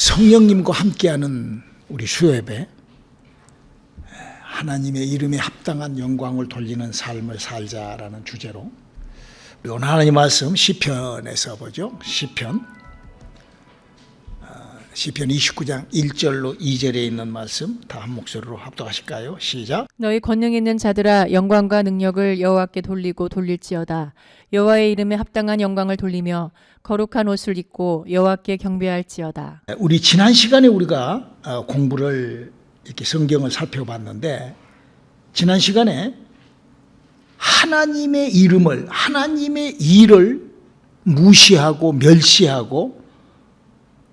성령님과 함께하는 우리 수요예배, 하나님의 이름에 합당한 영광을 돌리는 삶을 살자라는 주제로 우리 오늘 하나님 말씀 시편에서 보죠. 시편 29장 1절로 2절에 있는 말씀 다 한 목소리로 합독하실까요? 시작. 너희 권능 있는 자들아, 영광과 능력을 여호와께 돌리고 돌릴지어다. 여호와의 이름에 합당한 영광을 돌리며 거룩한 옷을 입고 여호와께 경배할지어다. 우리 지난 시간에 우리가 공부를 이렇게 성경을 살펴봤는데, 지난 시간에 하나님의 이름을, 하나님의 일을 무시하고 멸시하고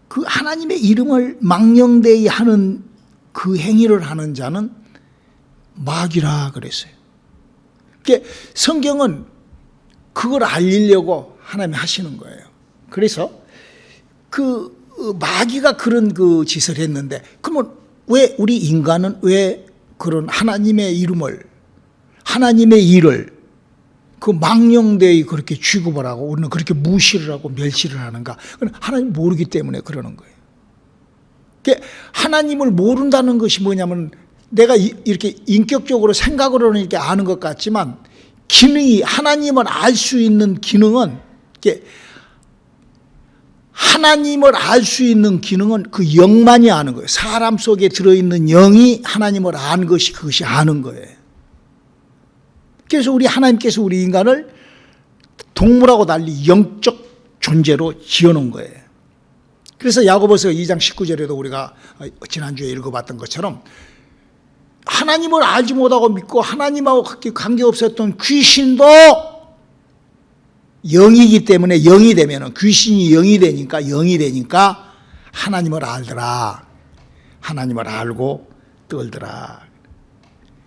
그 하나님의 이름을 망령되이 하는 그 행위를 하는 자는 마귀라 그랬어요. 그러니까 성경은 그걸 알리려고 하나님이 하시는 거예요. 그래서 그 마귀가 그런 그 짓을 했는데, 그러면 왜 우리 인간은 왜 그런 하나님의 이름을, 하나님의 일을 그 망령되이 그렇게 취급을 하고 우리는 그렇게 무시를 하고 멸시를 하는가? 그건 하나님 모르기 때문에 그러는 거예요. 하나님을 모른다는 것이 뭐냐면, 내가 이렇게 인격적으로 생각으로는 이렇게 아는 것 같지만 기능이, 하나님을 알 수 있는 기능은, 하나님을 알 수 있는 기능은 그 영만이 아는 거예요. 사람 속에 들어있는 영이 하나님을 아는 것이, 그것이 아는 거예요. 그래서 우리 하나님께서 우리 인간을 동물하고 달리 영적 존재로 지어놓은 거예요. 그래서 야고보서 2장 19절에도 우리가 지난주에 읽어봤던 것처럼 하나님을 알지 못하고 믿고 하나님하고 관계없었던 귀신도 영이기 때문에, 영이 되면, 귀신이 영이 되니까 하나님을 알더라. 하나님을 알고 떨더라.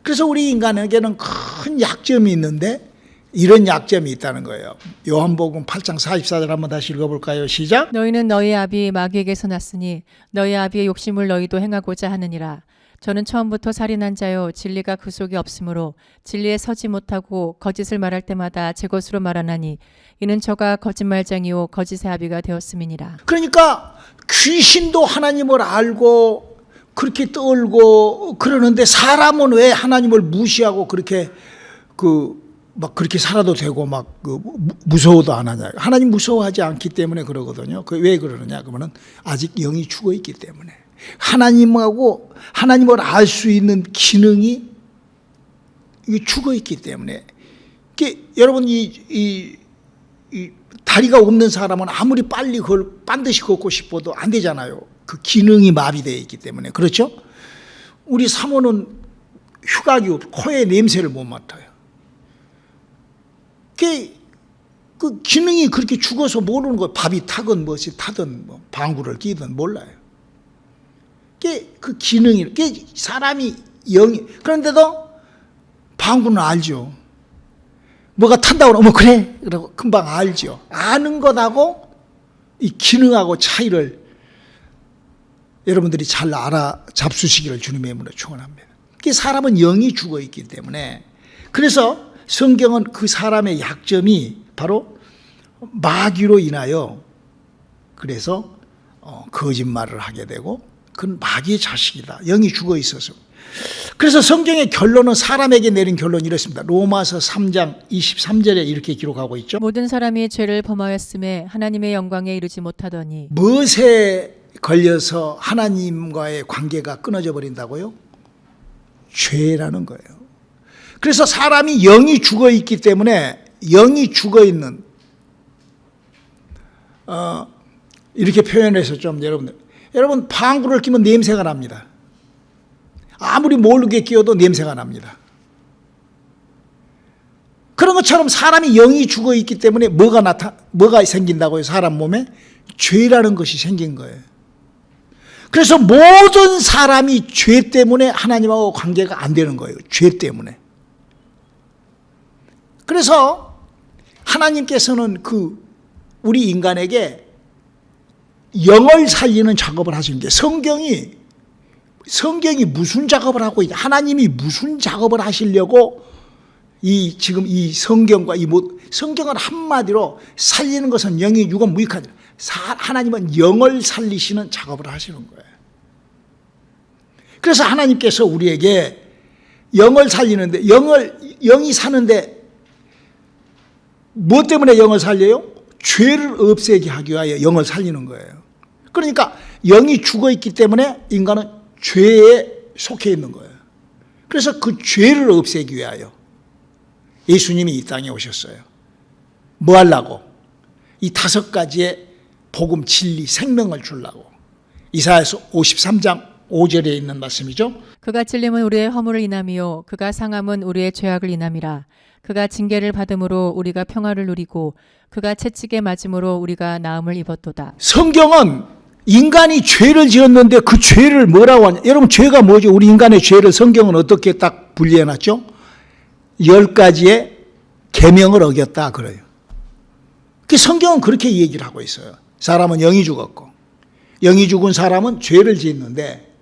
그래서 우리 인간에게는 큰 약점이 있는데, 이런 약점이 있다는 거예요. 요한복음 8장 44절 한번 다시 읽어볼까요? 시작. 너희는 너희 아비 마귀에게서 났으니 너희 아비의 욕심을 너희도 행하고자 하느니라. 저는 처음부터 살인한 자요, 진리가 그 속에 없으므로 진리에 서지 못하고 거짓을 말할 때마다 제 것으로 말하나니 이는 저가 거짓말장이요 거짓의 아비가 되었음이니라. 그러니까 귀신도 하나님을 알고 그렇게 떨고 그러는데, 사람은 왜 하나님을 무시하고 그렇게 막 그렇게 살아도 되고 막 무서워도 안 하냐? 하나님 무서워하지 않기 때문에 그러거든요. 왜 그러느냐? 그러면은 아직 영이 죽어 있기 때문에, 하나님을 알 수 있는 기능이 죽어 있기 때문에. 여러분, 이 다리가 없는 사람은 아무리 빨리 반드시 걷고 싶어도 안 되잖아요. 그 기능이 마비되어 있기 때문에. 그렇죠? 우리 사모는 휘각이 없고 코에 냄새를 못 맡아요. 그 기능이 그렇게 죽어서 모르는 거예요. 밥이 타건 무엇이 타든 뭐 방구를 끼든 몰라요. 그 기능이, 사람이 영이, 그런데도 방구는 알죠. 뭐가 탄다고 하면 그래, 그러고 금방 알죠. 아는 것하고 이 기능하고 차이를 여러분들이 잘 알아 잡수시기를 주님의 이름으로 축원합니다. 사람은 영이 죽어 있기 때문에, 그래서 성경은 그 사람의 약점이 바로 마귀로 인하여, 그래서 거짓말을 하게 되고, 그건 마귀의 자식이다. 영이 죽어 있어서. 그래서 성경의 결론은, 사람에게 내린 결론이 이렇습니다. 로마서 3장 23절에 이렇게 기록하고 있죠. 모든 사람이 죄를 범하였음에 하나님의 영광에 이르지 못하더니. 무엇에 걸려서 하나님과의 관계가 끊어져 버린다고요? 죄라는 거예요. 그래서 사람이 영이 죽어 있기 때문에, 영이 죽어 있는, 이렇게 표현해서 좀 여러분 방구를 끼면 냄새가 납니다. 아무리 모르게 끼워도 냄새가 납니다. 그런 것처럼 사람이 영이 죽어 있기 때문에 뭐가 생긴다고요? 사람 몸에 죄라는 것이 생긴 거예요. 그래서 모든 사람이 죄 때문에 하나님하고 관계가 안 되는 거예요. 죄 때문에. 그래서 하나님께서는 우리 인간에게 영을 살리는 작업을 하시는 게, 성경이 무슨 작업을 하고 있냐, 하나님이 무슨 작업을 하시려고 지금 이 성경과 성경을 한마디로 살리는 것은 영이 육은 무익하니라. 하나님은 영을 살리시는 작업을 하시는 거예요. 그래서 하나님께서 우리에게 영을 살리는데, 영이 사는데 무엇 때문에 영을 살려요? 죄를 없애게 하기 위하여 영을 살리는 거예요. 그러니까 영이 죽어 있기 때문에 인간은 죄에 속해 있는 거예요. 그래서 그 죄를 없애기 위하여 예수님이 이 땅에 오셨어요. 뭐 하려고? 이 5가지의 복음, 진리, 생명을 주려고. 이사야서 53장 5절에 있는 말씀이죠. 그가 찔림은 우리의 허물을 인함이요 그가 상함은 우리의 죄악을 인함이라. 그가 징계를 받음으로 우리가 평화를 누리고 그가 채찍에 맞음으로 우리가 나음을 입었도다. 성경은 인간이 죄를 지었는데 그 죄를 뭐라고 하냐? 여러분, 죄가 뭐죠? 우리 인간의 죄를 성경은 어떻게 딱 분리해놨죠? 10가지의 계명을 어겼다 그래요. 그 성경은 그렇게 얘기를 하고 있어요. 사람은 영이 죽었고, 영이 죽은 사람은 죄를 짓는데,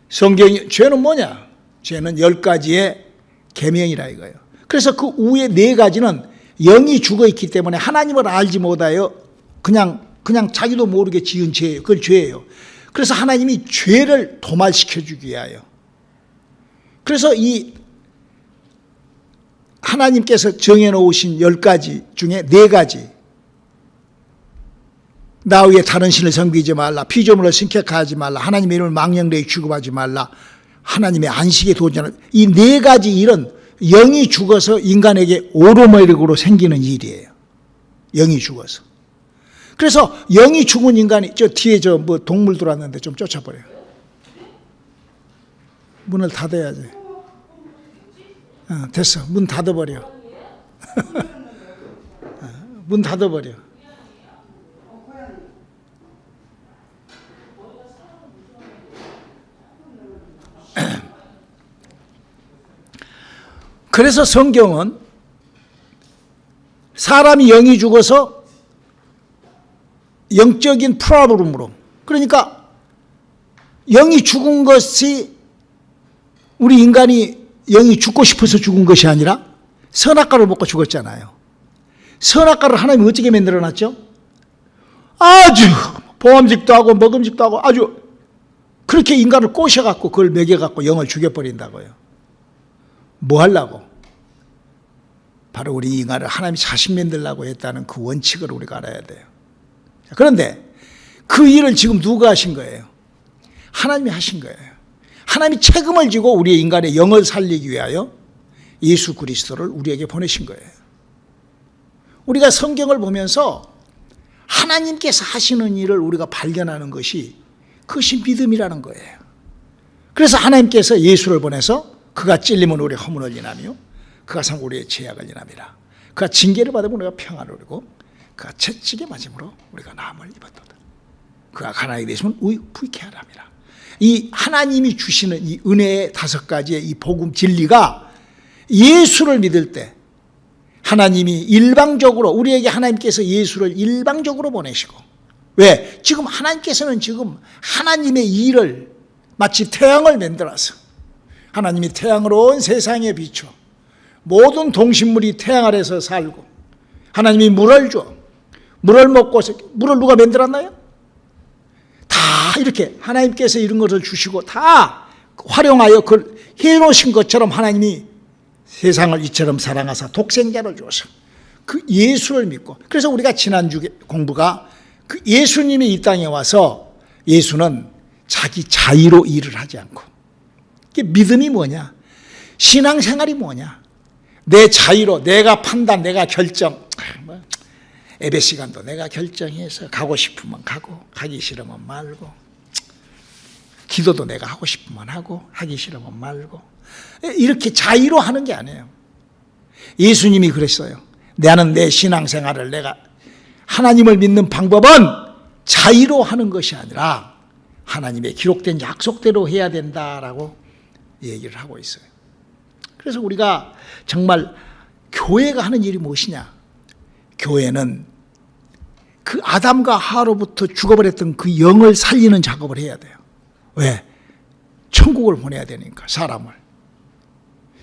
성경이 죄는 뭐냐? 죄는 10가지의 계명이라 이거예요. 그래서 그 후에 4가지는 영이 죽어 있기 때문에 하나님을 알지 못하여 그냥 자기도 모르게 지은 죄예요. 그걸 죄예요. 그래서 하나님이 죄를 도말시켜 주기 위하여, 그래서 이 하나님께서 정해놓으신 10가지 중에 4가지, 나 위에 다른 신을 섬기지 말라, 피조물을 신격하지 말라, 하나님의 이름을 망령되이 취급하지 말라, 하나님의 안식에 도전하는, 이 4가지 일은 영이 죽어서 인간에게 오르막으로 생기는 일이에요. 영이 죽어서. 그래서 영이 죽은 인간이, 저 뒤에 뭐 동물 들어왔는데 좀 쫓아버려요. 문을 닫아야지. 됐어. 문 닫아버려. 문 닫아버려. 그래서 성경은 사람이 영이 죽어서 영적인 프로블럼으로, 그러니까 영이 죽은 것이 우리 인간이 영이 죽고 싶어서 죽은 것이 아니라 선악과를 먹고 죽었잖아요. 선악과를 하나님이 어떻게 만들어놨죠? 아주 보암직도 하고 먹음직도 하고 아주 그렇게 인간을 꼬셔갖고 그걸 먹여갖고 영을 죽여버린다고요. 뭐 하려고? 바로 우리 인간을 하나님이 자식 만들려고 했다는 그 원칙을 우리가 알아야 돼요. 그런데 그 일을 지금 누가 하신 거예요? 하나님이 하신 거예요. 하나님이 책임을 지고 우리의 인간의 영을 살리기 위하여 예수 그리스도를 우리에게 보내신 거예요. 우리가 성경을 보면서 하나님께서 하시는 일을 우리가 발견하는 것이, 그것이 믿음이라는 거예요. 그래서 하나님께서 예수를 보내서 그가 찔림은 우리의 허물을 인하며 그가 상 우리의 죄악을 인함이라. 그가 징계를 받으면 우리가 평안을 누리고 그가 채찍에 맞음으로 우리가 나음을 입었도다. 그가 가난하게 되시면 부익케 하람이라. 이 하나님이 주시는 이 은혜의 5가지의 이 복음 진리가 예수를 믿을 때 하나님이 일방적으로, 우리에게 하나님께서 예수를 일방적으로 보내시고, 왜? 지금 하나님께서는 지금 하나님의 일을 마치 태양을 만들어서 하나님이 태양으로 온 세상에 비춰 모든 동식물이 태양 아래서 살고, 하나님이 물을 줘, 물을 먹고, 물을 누가 만들었나요? 다 이렇게 하나님께서 이런 것을 주시고 다 활용하여 그걸 해놓으신 것처럼 하나님이 세상을 이처럼 사랑하사 독생자를 주어서 그 예수를 믿고, 그래서 우리가 지난주 공부가 그 예수님이 이 땅에 와서 예수는 자기 자의로 일을 하지 않고, 이게 믿음이 뭐냐? 신앙생활이 뭐냐? 내 자의로, 내가 판단, 내가 결정, 예배 시간도 내가 결정해서 가고 싶으면 가고 가기 싫으면 말고, 기도도 내가 하고 싶으면 하고 하기 싫으면 말고, 이렇게 자의로 하는 게 아니에요. 예수님이 그랬어요. 나는 내 신앙생활을, 내가 하나님을 믿는 방법은 자의로 하는 것이 아니라 하나님의 기록된 약속대로 해야 된다라고 얘기를 하고 있어요. 그래서 우리가 정말 교회가 하는 일이 무엇이냐? 교회는 그 아담과 하와로부터 죽어버렸던 그 영을 살리는 작업을 해야 돼요. 왜? 천국을 보내야 되니까, 사람을.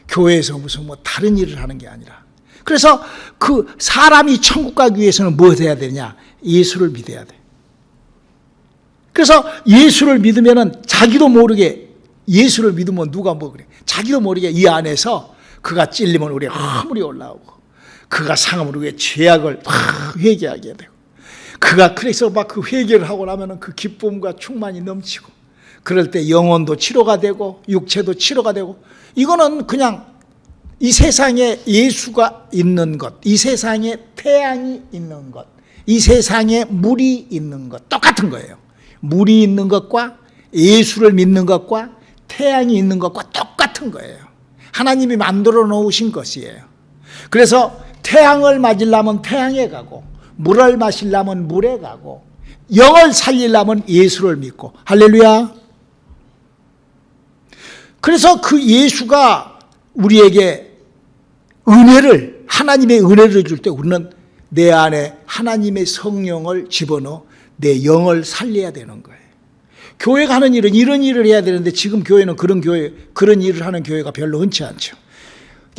교회에서 무슨 뭐 다른 일을 하는 게 아니라. 그래서 그 사람이 천국 가기 위해서는 뭐 해야 되냐? 예수를 믿어야 돼. 그래서 예수를 믿으면은 자기도 모르게, 예수를 믿으면 누가 뭐 그래, 자기도 모르게 이 안에서 그가 찔리면 우리 화물이 올라오고, 그가 상함으로 우리의 죄악을 회개하게 되고, 그가 그래서 막 그 회개를 하고 나면은 그 기쁨과 충만이 넘치고, 그럴 때 영혼도 치료가 되고 육체도 치료가 되고, 이거는 그냥 이 세상에 예수가 있는 것, 이 세상에 태양이 있는 것, 이 세상에 물이 있는 것 똑같은 거예요. 물이 있는 것과 예수를 믿는 것과 태양이 있는 것과 똑같은 거예요. 하나님이 만들어 놓으신 것이에요. 그래서 태양을 맞으려면 태양에 가고, 물을 마시려면 물에 가고, 영을 살리려면 예수를 믿고. 할렐루야. 그래서 그 예수가 우리에게 은혜를, 하나님의 은혜를 줄 때 우리는 내 안에 하나님의 성령을 집어넣어 내 영을 살려야 되는 거예요. 교회가 하는 일은 이런 일을 해야 되는데, 지금 교회는 그런 일을 하는 교회가 별로 흔치 않죠.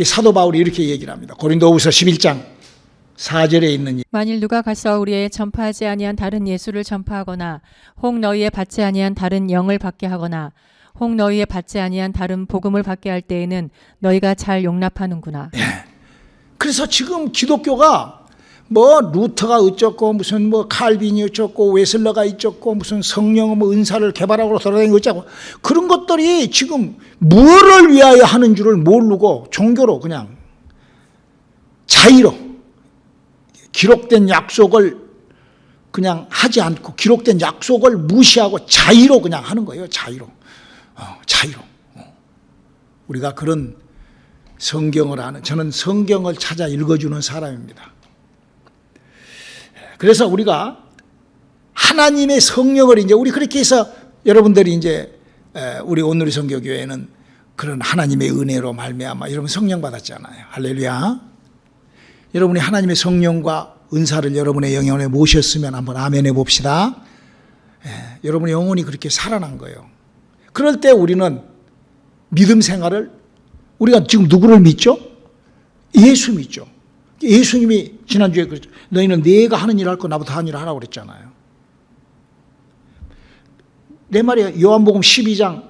사도 바울이 이렇게 얘기를 합니다. 고린도후서 11장 4절에 있는, 만일 누가 가서 우리의 전파하지 아니한 다른 예수를 전파하거나 혹 너희의 받지 아니한 다른 영을 받게 하거나 혹 너희의 받지 아니한 다른 복음을 받게 할 때에는 너희가 잘 용납하는구나. 그래서 지금 기독교가 뭐 루터가 어쩌고 무슨 뭐 칼빈이 어쩌고 웨슬러가 어쩌고 무슨 성령 뭐 은사를 개발하고 돌아다니고 어쩌고, 그런 것들이 지금 무엇을 위하여 하는 줄을 모르고 종교로 그냥 자의로 기록된 약속을 그냥 하지 않고, 기록된 약속을 무시하고 자의로 그냥 하는 거예요. 자의로. 자의로. 우리가 그런 성경을 아는, 저는 성경을 찾아 읽어주는 사람입니다. 그래서 우리가 하나님의 성령을 이제 우리 그렇게 해서 여러분들이 이제 우리 온누리 선교교회는 그런 하나님의 은혜로 말미암아 여러분 성령 받았잖아요. 할렐루야. 여러분이 하나님의 성령과 은사를 여러분의 영혼에 모셨으면 한번 아멘 해봅시다. 여러분의 영혼이 그렇게 살아난 거예요. 그럴 때 우리는 믿음 생활을, 우리가 지금 누구를 믿죠? 예수 믿죠. 예수님이 지난주에 그랬죠. 너희는 내가 하는 일 할 거 나보다 하는 일을 하라고 그랬잖아요. 내 말이에요. 요한복음 12장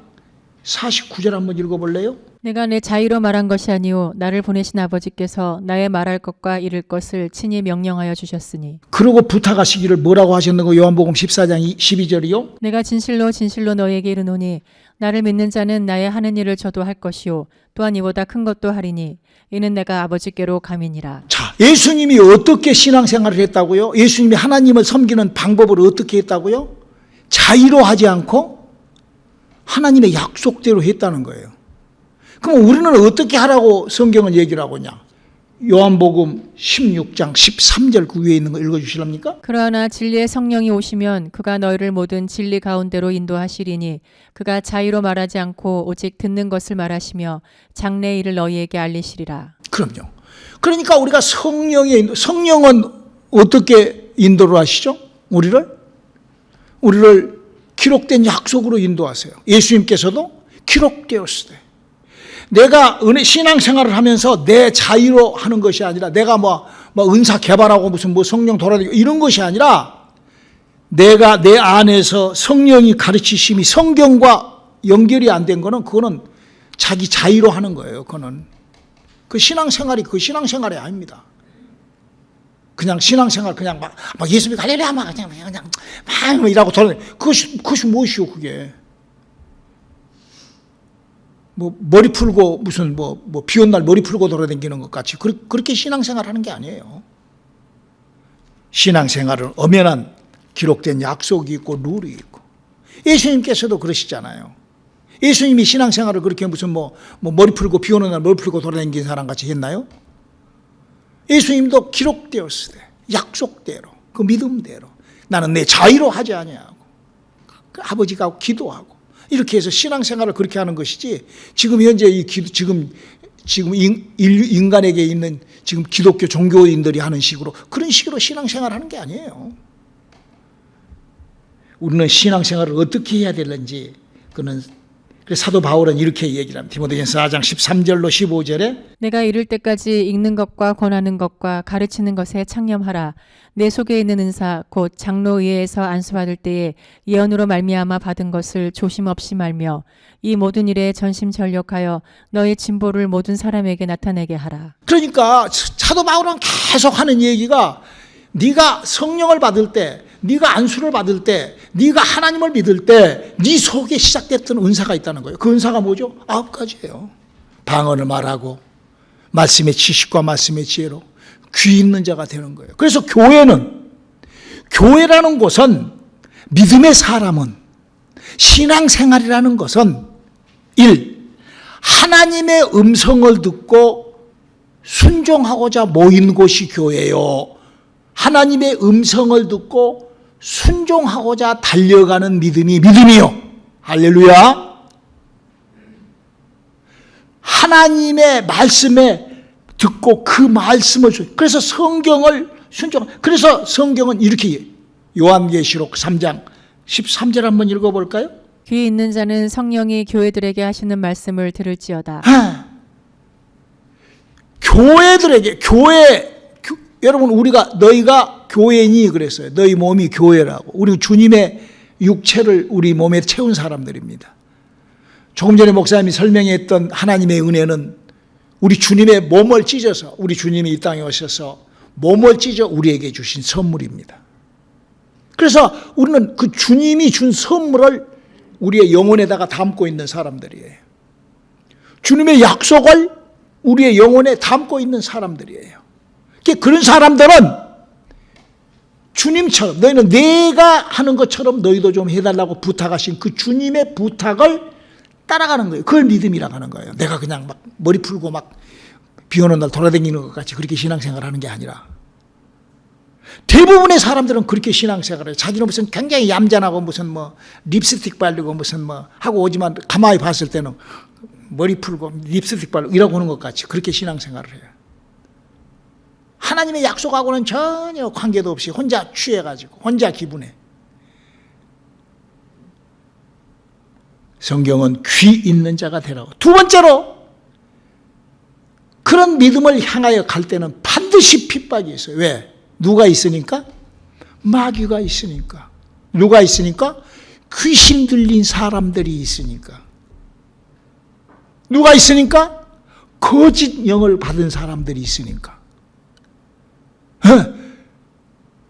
49절 한번 읽어볼래요? 내가 내 자의로 말한 것이 아니오 나를 보내신 아버지께서 나의 말할 것과 이를 것을 친히 명령하여 주셨으니. 그러고 부탁하시기를 뭐라고 하셨는가? 요한복음 14장 12절이요. 내가 진실로 진실로 너희에게 이르노니 나를 믿는 자는 나의 하는 일을 저도 할 것이요 또한 이보다 큰 것도 하리니 이는 내가 아버지께로 감이니라. 자, 예수님이 어떻게 신앙생활을 했다고요? 예수님이 하나님을 섬기는 방법을 어떻게 했다고요? 자의로 하지 않고 하나님의 약속대로 했다는 거예요. 그럼 우리는 어떻게 하라고 성경은 얘기를 하고 있냐? 요한복음 16장 13절 그 위에 있는 거 읽어주실랍니까? 그러나 진리의 성령이 오시면 그가 너희를 모든 진리 가운데로 인도하시리니 그가 자의로 말하지 않고 오직 듣는 것을 말하시며 장래의 일을 너희에게 알리시리라. 그럼요. 그러니까 우리가 성령은 어떻게 인도를 하시죠? 우리를 기록된 약속으로 인도하세요. 예수님께서도 기록되었을 때 내가 신앙생활을 하면서 내 자의로 하는 것이 아니라, 내가 뭐 은사 개발하고 무슨 뭐 성령 돌아다니고 이런 것이 아니라, 내가 내 안에서 성령이 가르치심이 성경과 연결이 안 된 거는, 그거는 자기 자의로 하는 거예요. 그거는 그 신앙생활이 아닙니다. 그냥 신앙생활 그냥 막 예수님 갈렐루야 막 그냥 막 이라고 돌아다니, 그것이 무엇이요? 그게 뭐 머리 풀고 무슨 뭐 비 온 날 머리 풀고 돌아다니는 것 같이 그렇게 신앙생활 하는 게 아니에요. 신앙생활은 엄연한 기록된 약속이 있고 룰이 있고, 예수님께서도 그러시잖아요. 예수님이 신앙생활을 그렇게 무슨 뭐 머리 풀고 비 오는 날 머리 풀고 돌아다니는 사람 같이 했나요? 예수님도 기록되었을 때 약속대로 그 믿음대로 나는 내 자의로 하지 아니하고 그 아버지가 기도하고 이렇게 해서 신앙생활을 그렇게 하는 것이지, 지금 현재 지금 인간에게 있는 지금 기독교 종교인들이 하는 식으로, 그런 식으로 신앙생활을 하는 게 아니에요. 우리는 신앙생활을 어떻게 해야 되는지 그는 그래서 사도 바울은 이렇게 얘기를 합니다. 디모데전서 4장 13절로 15절에 내가 이를 때까지 읽는 것과 권하는 것과 가르치는 것에 창념하라. 내 속에 있는 은사 곧 장로의회에서 안수받을 때에 예언으로 말미암아 받은 것을 조심 없이 말며 이 모든 일에 전심전력하여 너의 진보를 모든 사람에게 나타내게 하라. 그러니까 사도 바울은 계속 하는 얘기가 네가 성령을 받을 때, 네가 안수를 받을 때, 네가 하나님을 믿을 때 네 속에 시작됐던 은사가 있다는 거예요. 그 은사가 뭐죠? 9가지예요. 방언을 말하고 말씀의 지식과 말씀의 지혜로 귀 있는 자가 되는 거예요. 그래서 교회라는 곳은 믿음의 사람은 신앙생활이라는 것은 1. 하나님의 음성을 듣고 순종하고자 모인 곳이 교회요. 하나님의 음성을 듣고 순종하고자 달려가는 믿음이 믿음이요. 할렐루야. 하나님의 말씀에 듣고 그 말씀을 그래서 성경을 그래서 성경은 이렇게 요한계시록 3장 13절 한번 읽어볼까요? 귀 있는 자는 성령이 교회들에게 하시는 말씀을 들을지어다. 교회들에게 여러분 너희가 교회니 그랬어요. 너희 몸이 교회라고. 우리 주님의 육체를 우리 몸에 채운 사람들입니다. 조금 전에 목사님이 설명했던 하나님의 은혜는 우리 주님의 몸을 찢어서 우리 주님이 이 땅에 오셔서 몸을 찢어 우리에게 주신 선물입니다. 그래서 우리는 그 주님이 준 선물을 우리의 영혼에다가 담고 있는 사람들이에요. 주님의 약속을 우리의 영혼에 담고 있는 사람들이에요. 그런 사람들은 주님처럼 너희는 내가 하는 것처럼 너희도 좀 해달라고 부탁하신 그 주님의 부탁을 따라가는 거예요. 그걸 믿음이라고 하는 거예요. 내가 그냥 막 머리 풀고 막 비 오는 날 돌아다니는 것 같이 그렇게 신앙생활을 하는 게 아니라 대부분의 사람들은 그렇게 신앙생활을 해요. 자기는 무슨 굉장히 얌전하고 무슨 뭐 립스틱 바르고 무슨 뭐 하고 오지만 가만히 봤을 때는 머리 풀고 립스틱 바르고 이러고 오는 것 같이 그렇게 신앙생활을 해요. 하나님의 약속하고는 전혀 관계도 없이 혼자 취해가지고 혼자 기분해. 성경은 귀 있는 자가 되라고. 두 번째로 그런 믿음을 향하여 갈 때는 반드시 핍박이 있어요. 왜? 누가 있으니까? 마귀가 있으니까. 누가 있으니까? 귀신 들린 사람들이 있으니까. 누가 있으니까? 거짓 영을 받은 사람들이 있으니까.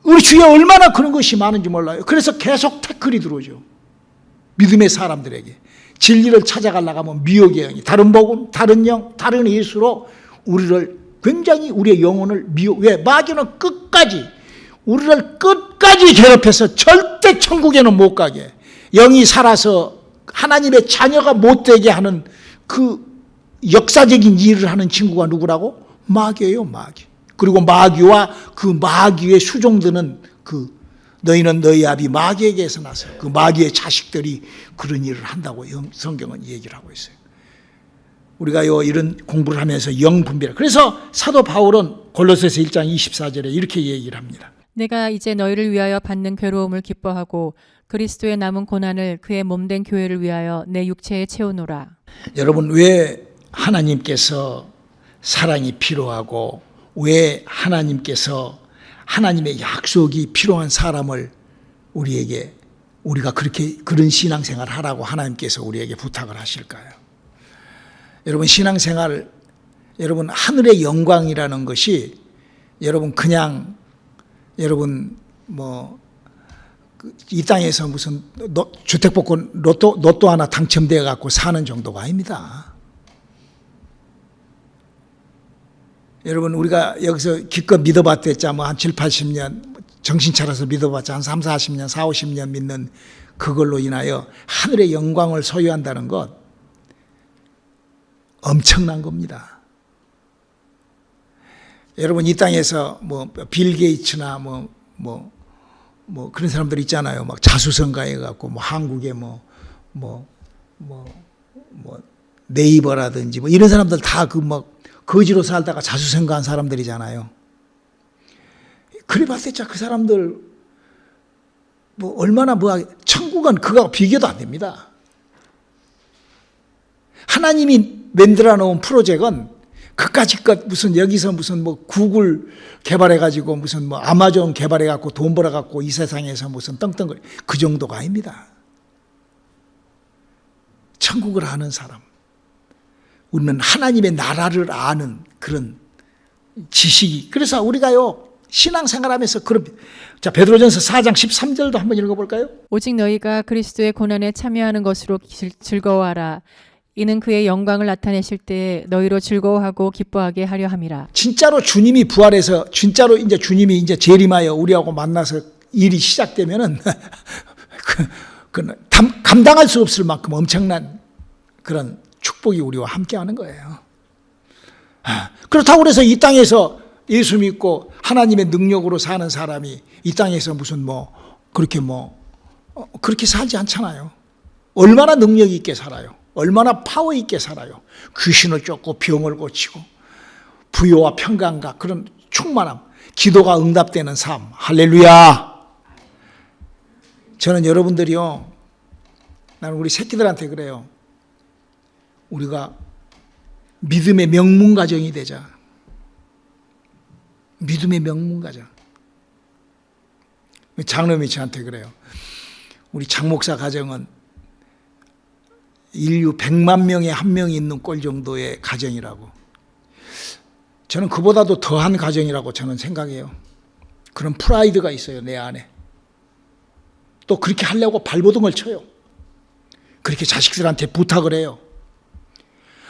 우리 주위에 얼마나 그런 것이 많은지 몰라요. 그래서 계속 태클이 들어오죠. 믿음의 사람들에게. 진리를 찾아가려고 하면 미혹의 영이 다른 복음, 다른 영, 다른 예수로 우리를 굉장히 우리의 영혼을 왜? 마귀는 우리를 끝까지 괴롭혀서 절대 천국에는 못 가게 영이 살아서 하나님의 자녀가 못 되게 하는 그 역사적인 일을 하는 친구가 누구라고? 마귀예요, 마귀. 그리고 마귀와 그 마귀의 수종드는 너희는 너희 아비 마귀에게서 나서 그 마귀의 자식들이 그런 일을 한다고 성경은 얘기를 하고 있어요. 우리가 이런 공부를 하면서 영분별. 그래서 사도 바울은 골로새서 1장 24절에 이렇게 얘기를 합니다. 내가 이제 너희를 위하여 받는 괴로움을 기뻐하고 그리스도의 남은 고난을 그의 몸된 교회를 위하여 내 육체에 채우노라. 여러분 왜 하나님께서 사랑이 필요하고 왜 하나님께서 하나님의 약속이 필요한 사람을 우리가 그런 신앙생활을 하라고 하나님께서 우리에게 부탁을 하실까요? 여러분 신앙생활, 여러분 하늘의 영광이라는 것이 여러분 그냥 여러분 이 땅에서 무슨 주택복권 로또 하나 당첨되어 갖고 사는 정도가 아닙니다. 여러분 우리가 여기서 기껏 믿어봤댔자 한 7, 80년 정신 차려서 믿어봤자 한 3, 40년, 4, 50년 믿는 그걸로 인하여 하늘의 영광을 소유한다는 것 엄청난 겁니다. 여러분 이 땅에서 빌 게이츠나 그런 사람들 있잖아요. 막 자수성가해 갖고 한국에 네이버라든지 이런 사람들 다 거지로 살다가 자수성가한 사람들이잖아요. 그래 봤을 때 그 사람들 얼마나 천국은 그거하고 비교도 안 됩니다. 하나님이 만들어 놓은 프로젝트는 그까짓 것 무슨 여기서 무슨 뭐 구글 개발해 가지고 무슨 뭐 아마존 개발해 갖고 돈 벌어 갖고 이 세상에서 무슨 떵떵거리 그 정도가 아닙니다. 천국을 아는 사람, 우리는 하나님의 나라를 아는 그런 지식이, 그래서 우리가요 신앙생활하면서 그런, 자 베드로전서 4장 13절도 한번 읽어볼까요? 오직 너희가 그리스도의 고난에 참여하는 것으로 즐거워하라. 이는 그의 영광을 나타내실 때에 너희로 즐거워하고 기뻐하게 하려 함이라. 진짜로 주님이 부활해서 진짜로 이제 주님이 이제 재림하여 우리하고 만나서 일이 시작되면은 감당할 수 없을 만큼 엄청난 그런 축복이 우리와 함께하는 거예요. 그렇다고 그래서 이 땅에서 예수 믿고 하나님의 능력으로 사는 사람이 이 땅에서 무슨 그렇게 살지 않잖아요. 얼마나 능력 있게 살아요. 얼마나 파워 있게 살아요. 귀신을 쫓고 병을 고치고 부요와 평강과 그런 충만함, 기도가 응답되는 삶. 할렐루야. 저는 여러분들이요, 나는 우리 새끼들한테 그래요. 우리가 믿음의 명문 가정이 되자. 믿음의 명문 가정. 장로님이 저한테 그래요. 우리 장목사 가정은 인류 100만 명에 한 명이 있는 꼴 정도의 가정이라고. 저는 그보다도 더한 가정이라고 저는 생각해요. 그런 프라이드가 있어요, 내 안에. 또 그렇게 하려고 발버둥을 쳐요. 그렇게 자식들한테 부탁을 해요.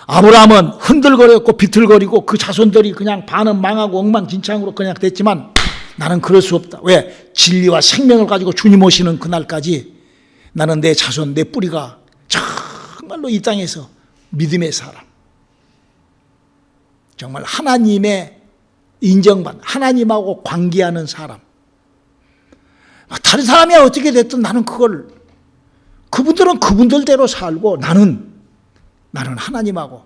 아브라함은 흔들거렸고 비틀거리고 그 자손들이 그냥 반은 망하고 엉망진창으로 그냥 됐지만 나는 그럴 수 없다. 왜? 진리와 생명을 가지고 주님 오시는 그날까지 나는 내 자손, 내 뿌리가 정말로 이 땅에서 믿음의 사람, 정말 하나님의 인정받는, 하나님하고 관계하는 사람. 다른 사람이 어떻게 됐든 나는 그분들은 그분들대로 살고 나는 하나님하고,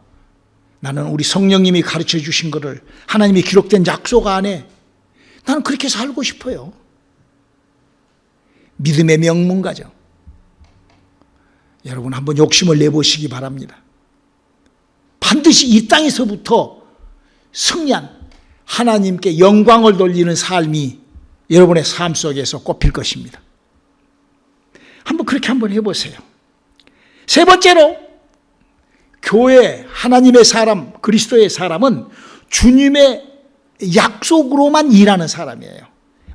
나는 우리 성령님이 가르쳐 주신 것을, 하나님이 기록된 약속 안에 나는 그렇게 살고 싶어요. 믿음의 명문가정. 여러분 한번 욕심을 내보시기 바랍니다. 반드시 이 땅에서부터 승리한 하나님께 영광을 돌리는 삶이 여러분의 삶 속에서 꼽힐 것입니다. 한번 그렇게 한번 해보세요. 세 번째로, 교회, 하나님의 사람, 그리스도의 사람은 주님의 약속으로만 일하는 사람이에요.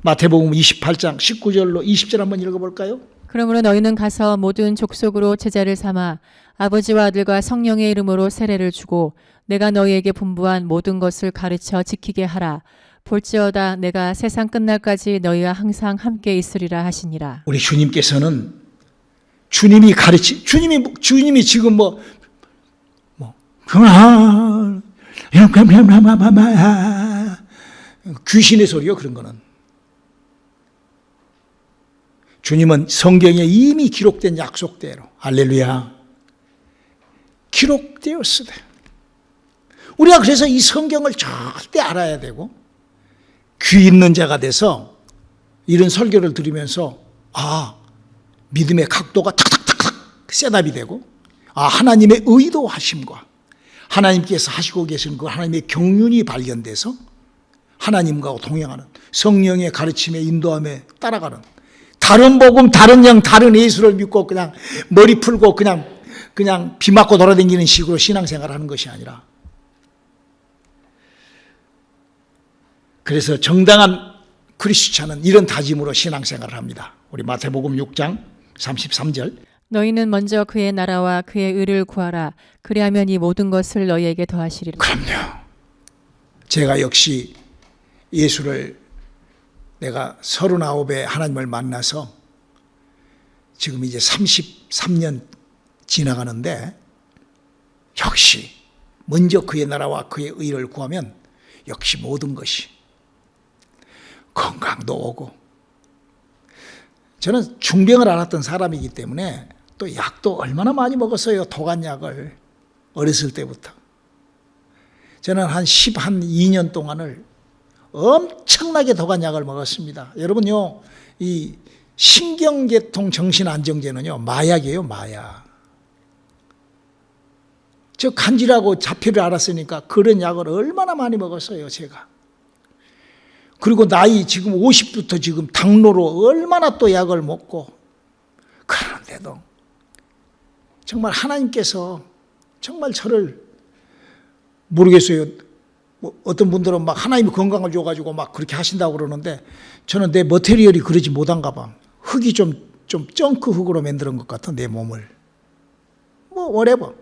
마태복음 28장 19절로 20절 한번 읽어볼까요? 그러므로 너희는 가서 모든 족속으로 제자를 삼아 아버지와 아들과 성령의 이름으로 세례를 주고 내가 너희에게 분부한 모든 것을 가르쳐 지키게 하라. 볼지어다 내가 세상 끝날까지 너희와 항상 함께 있으리라 하시니라. 우리 주님께서는 주님이 지금 귀신의 소리요, 그런 거는. 주님은 성경에 이미 기록된 약속대로, 할렐루야, 기록되었으되. 우리가 그래서 이 성경을 절대 알아야 되고, 귀 있는 자가 돼서 이런 설교를 들으면서 믿음의 각도가 탁탁탁탁 셋업이 되고, 하나님의 의도하심과 하나님께서 하시고 계신 그 하나님의 경륜이 발견돼서 하나님과 동행하는, 성령의 가르침에 인도함에 따라가는, 다른 복음, 다른 영, 다른 예수를 믿고 그냥 머리 풀고 그냥 비 맞고 돌아다니는 식으로 신앙생활을 하는 것이 아니라, 그래서 정당한 그리스찬은 이런 다짐으로 신앙생활을 합니다. 우리 마태복음 6장 33절. 너희는 먼저 그의 나라와 그의 의를 구하라. 그리하면 이 모든 것을 너희에게 더하시리라. 그럼요. 제가 역시 예수를, 내가 39에 하나님을 만나서 지금 이제 33년 지나가는데, 역시 먼저 그의 나라와 그의 의를 구하면 역시 모든 것이, 건강도 오고. 저는 중병을 앓았던 사람이기 때문에 또 약도 얼마나 많이 먹었어요. 도간약을 어렸을 때부터. 저는 한 2년 동안을 엄청나게 도간약을 먹었습니다. 여러분요, 이 신경계통 정신안정제는요 마약이에요, 마약. 저 간질하고 자폐를 알았으니까 그런 약을 얼마나 많이 먹었어요, 제가. 그리고 나이 지금 50부터 지금 당뇨로 얼마나 또 약을 먹고, 그런데도 정말 하나님께서 정말 저를 모르겠어요. 뭐 어떤 분들은 막 하나님이 건강을 줘가지고 막 그렇게 하신다고 그러는데 저는 내 머테리얼이 그러지 못한가 봐. 흙이 좀 쩡크 흙으로 만드는 것 같아, 내 몸을. 뭐 whatever.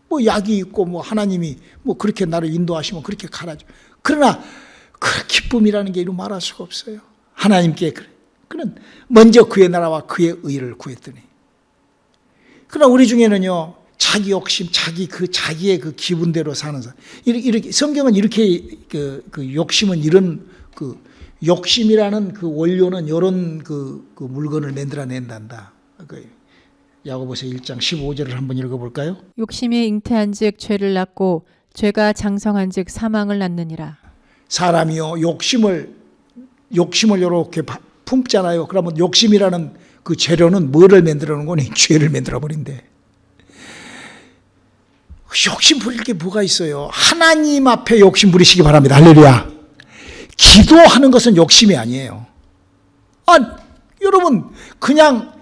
뭐 약이 있고 뭐 하나님이 뭐 그렇게 나를 인도하시면 그렇게 가라죠. 그러나 그 기쁨이라는 게 이루 말할 수가 없어요. 하나님께 그는 먼저 그의 나라와 그의 의를 구했더니. 그러나 우리 중에는요, 자기 욕심, 자기의 그 기분대로 사는 사람. 이렇게 성경은 이렇게 그 욕심은 이런 그 욕심이라는 그 원료는 이런 그 물건을 만들어낸단다. 야고보서 1장 15절을 한번 읽어볼까요? 욕심이 잉태한즉 죄를 낳고 죄가 장성한즉 사망을 낳느니라. 사람이요 욕심을 이렇게 품잖아요. 그러면 욕심이라는 그 재료는 뭐를 만들어 놓은 거니? 죄를 만들어 버린대. 욕심 부릴 게 뭐가 있어요? 하나님 앞에 욕심 부리시기 바랍니다. 할렐루야. 기도하는 것은 욕심이 아니에요. 여러분 그냥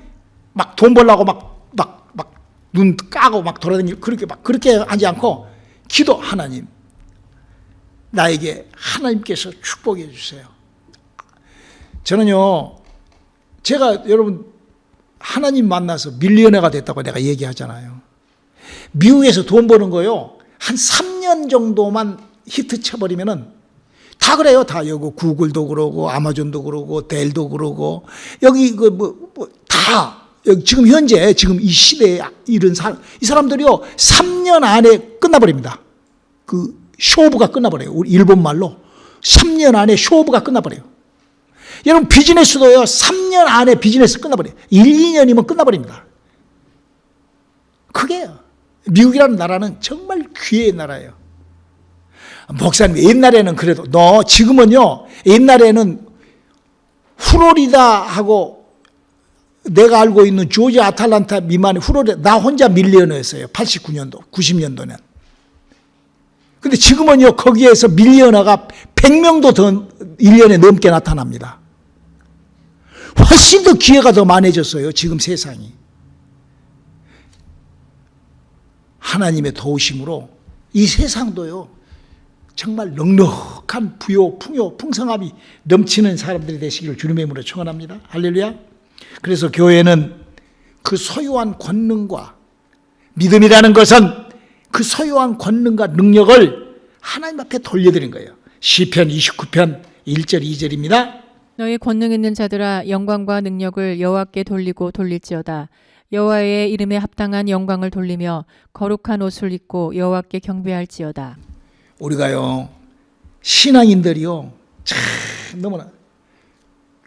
막 돈 벌려고 막 눈 까고 막 돌아다니고 그렇게 하지 않고 기도, 하나님 나에게 하나님께서 축복해 주세요. 저는요, 제가 여러분 하나님 만나서 밀리언너가 됐다고 내가 얘기하잖아요. 미국에서 돈 버는 거요, 한 3년 정도만 히트 쳐버리면은 다 그래요. 다 여기 구글도 그러고 아마존도 그러고 델도 그러고 여기 다 여기 지금 현재 지금 이 시대에 이런 이 사람들이요 3년 안에 끝나버립니다. 그 쇼부가 끝나버려요. 우리 일본 말로 3년 안에 쇼부가 끝나버려요. 여러분 비즈니스도요 3년 안에 비즈니스 끝나버려요. 1, 2년이면 끝나버립니다. 그게요. 미국이라는 나라는 정말 귀의 나라예요. 목사님 옛날에는 그래도 지금은요, 옛날에는 플로리다하고 내가 알고 있는 조지 아틀란타 미만의 플로리다 나 혼자 밀리언너였어요. 89년도 90년도는. 근데 지금은요 거기에서 밀리언너가 100명도 더 1년에 넘게 나타납니다. 훨씬 더 기회가 더 많아졌어요. 지금 세상이. 하나님의 도우심으로 이 세상도요 정말 넉넉한 부요, 풍요, 풍성함이 넘치는 사람들이 되시기를 주님의 이름으로 축원합니다. 할렐루야. 그래서 교회는 그 소유한 권능과 믿음이라는 것은 그 소유한 권능과 능력을 하나님 앞에 돌려드린 거예요. 시편 29편 1절 2절입니다. 너희 권능 있는 자들아 영광과 능력을 여호와께 돌리고 돌릴지어다. 여호와의 이름에 합당한 영광을 돌리며 거룩한 옷을 입고 여호와께 경배할지어다. 우리가요 신앙인들이요 참 너무나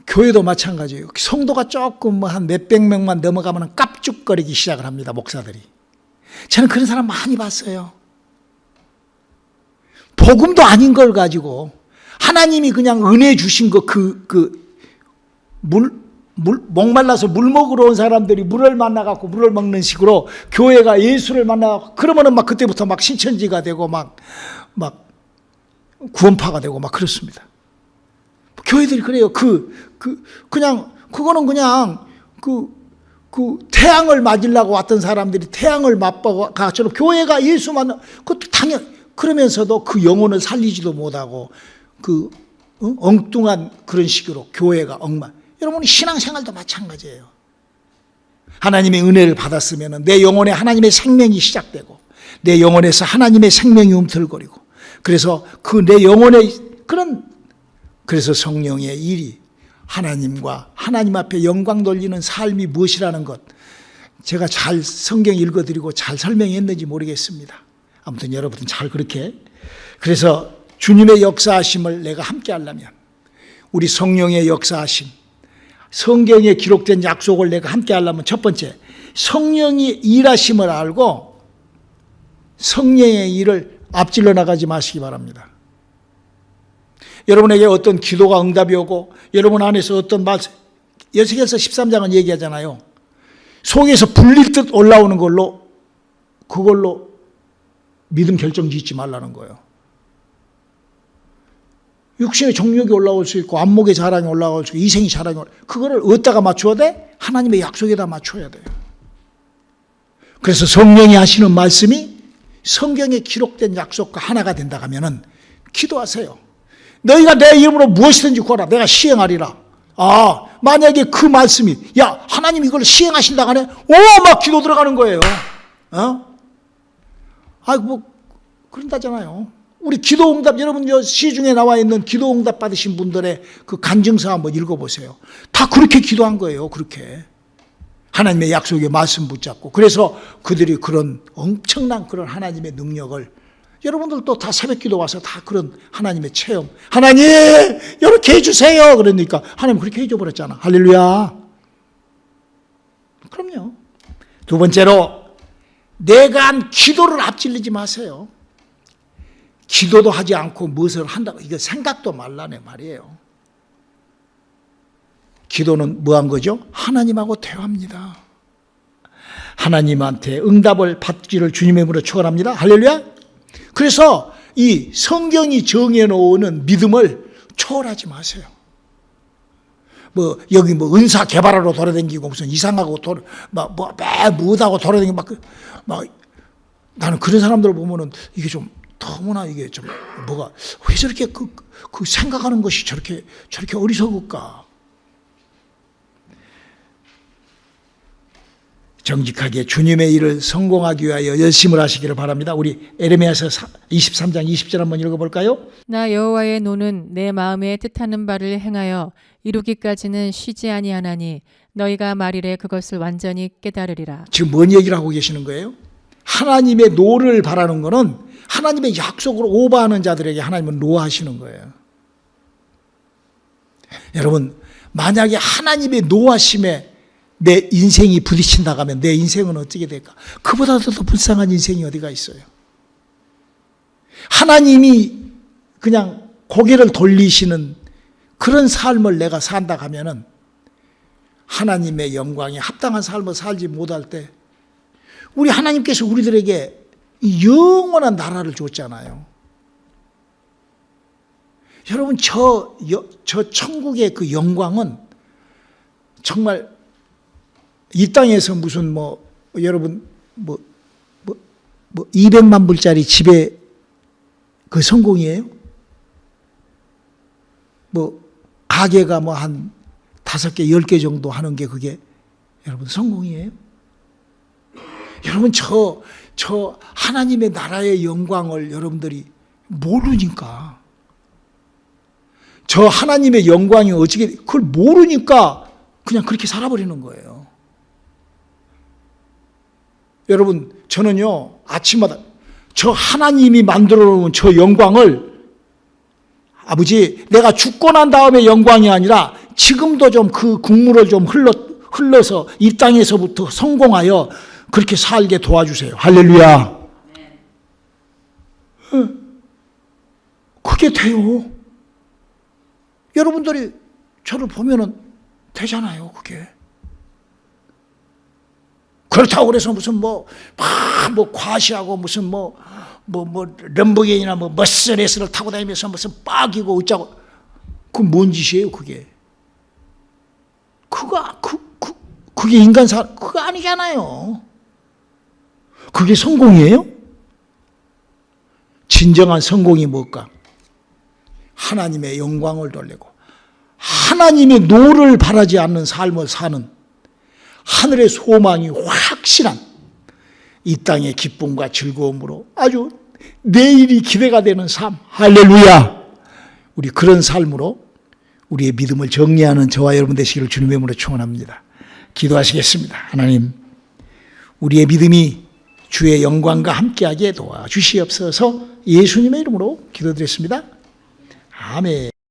교회도 마찬가지예요. 성도가 조금 한 몇백 명만 넘어가면 깝죽거리기 시작을 합니다. 목사들이. 저는 그런 사람 많이 봤어요. 복음도 아닌 걸 가지고 하나님이 그냥 은혜 주신 거 목말라서 물 먹으러 온 사람들이 물을 만나갖고 물을 먹는 식으로 교회가 예수를 만나갖고 그러면은 막 그때부터 막 신천지가 되고 막 구원파가 되고 막 그렇습니다. 교회들이 그래요. 그거는 그냥 태양을 맞으려고 왔던 사람들이 태양을 맛보고 가처럼 교회가 예수 만나, 그것도 그러면서도 그 영혼을 살리지도 못하고 엉뚱한 그런 식으로 교회가 엉망. 여러분 신앙생활도 마찬가지예요. 하나님의 은혜를 받았으면 내 영혼에 하나님의 생명이 시작되고 내 영혼에서 하나님의 생명이 움틀거리고 그래서 내 영혼의 그래서 성령의 일이 하나님과 하나님 앞에 영광 돌리는 삶이 무엇이라는 것 제가 잘 성경 읽어드리고 잘 설명했는지 모르겠습니다. 아무튼 여러분 잘 그렇게 그래서 주님의 역사하심을 내가 함께 하려면 우리 성령의 역사하심 성경에 기록된 약속을 내가 함께 하려면 첫 번째 성령이 일하심을 알고 성령의 일을 앞질러 나가지 마시기 바랍니다. 여러분에게 어떤 기도가 응답이 오고 여러분 안에서 어떤 말씀 에스겔서 13장은 얘기하잖아요. 속에서 불릴 듯 올라오는 걸로 그걸로 믿음 결정 짓지 말라는 거예요. 육신의 정욕이 올라올 수 있고 안목의 자랑이 올라올 수 있고 이생의 자랑이 그거를 어디다가 맞춰야 돼? 하나님의 약속에다 맞춰야 돼요. 그래서 성령이 하시는 말씀이 성경에 기록된 약속과 하나가 된다 하면은 기도하세요. 너희가 내 이름으로 무엇이든지 구하라 내가 시행하리라. 만약에 그 말씀이 야 하나님 이걸 시행하신다 하네 막 기도 들어가는 거예요. 뭐 그런다잖아요. 우리 기도응답 여러분 시중에 나와 있는 기도응답 받으신 분들의 그 간증서 한번 읽어보세요. 다 그렇게 기도한 거예요. 그렇게 하나님의 약속에 말씀 붙잡고 그래서 그들이 그런 엄청난 그런 하나님의 능력을 여러분들도 다 새벽기도 와서 다 그런 하나님의 체험 하나님 이렇게 해주세요 그러니까 하나님 그렇게 해줘 버렸잖아. 할렐루야. 그럼요. 두 번째로 내가 한 기도를 앞질리지 마세요. 기도도 하지 않고 무엇을 한다고 이거 생각도 말라네 말이에요. 기도는 뭐 한 거죠? 하나님하고 대화합니다. 하나님한테 응답을 받기를 주님의 이름으로 축원합니다. 할렐루야. 그래서 이 성경이 정해놓은 믿음을 초월하지 마세요. 여기 은사 개발하러 돌아다니고 무슨 이상하고 뭐하고 돌아다니고 나는 그런 사람들을 보면은 이게 좀 너무나 이게 좀 왜 저렇게 그 생각하는 것이 저렇게 어리석을까? 정직하게 주님의 일을 성공하기 위하여 열심을 하시기를 바랍니다. 우리 에레미야서 23장 20절 한번 읽어볼까요? 나 여호와의 노는 내 마음에 뜻하는 바를 행하여 이루기까지는 쉬지 아니하나니 너희가 말이래 그것을 완전히 깨달으리라. 지금 뭔 얘기를 하고 계시는 거예요? 하나님의 노를 바라는 것은 하나님의 약속으로 오버하는 자들에게 하나님은 노하시는 거예요. 여러분 만약에 하나님의 노하심에 내 인생이 부딪힌다 하면 내 인생은 어떻게 될까? 그보다도 더 불쌍한 인생이 어디가 있어요? 하나님이 그냥 고개를 돌리시는 그런 삶을 내가 산다 하면은 하나님의 영광에 합당한 삶을 살지 못할 때 우리 하나님께서 우리들에게 이 영원한 나라를 줬잖아요. 여러분 저 천국의 그 영광은 정말 이 땅에서 무슨 여러분 200만 불짜리 집에 그 성공이에요? 가게가 한 5개, 10개 정도 하는 게 그게 여러분 성공이에요? 여러분 저 하나님의 나라의 영광을 여러분들이 모르니까 저 하나님의 영광이 어떻게 그걸 모르니까 그냥 그렇게 살아버리는 거예요. 여러분 저는요 아침마다 저 하나님이 만들어 놓은 저 영광을 아버지 내가 죽고 난 다음에 영광이 아니라 지금도 좀 그 국물을 좀 흘러서 이 땅에서부터 성공하여 그렇게 살게 도와주세요. 할렐루야. 그게 돼요. 여러분들이 저를 보면은 되잖아요. 그게. 그렇다고 그래서 무슨 과시하고 무슨 럼버게이나 머스레스를 타고 다니면서 무슨 빡이고 어쩌고 그건 뭔 짓이에요 그게? 그게 그거 아니잖아요. 그게 성공이에요? 진정한 성공이 뭘까? 하나님의 영광을 돌리고 하나님의 노를 바라지 않는 삶을 사는 하늘의 소망이 확실한 이 땅의 기쁨과 즐거움으로 아주 내일이 기대가 되는 삶. 할렐루야. 우리 그런 삶으로 우리의 믿음을 정리하는 저와 여러분 되시기를 주님의 이름으로 축원합니다. 기도하시겠습니다. 하나님 우리의 믿음이 주의 영광과 함께하게 도와주시옵소서. 예수님의 이름으로 기도드렸습니다. 아멘.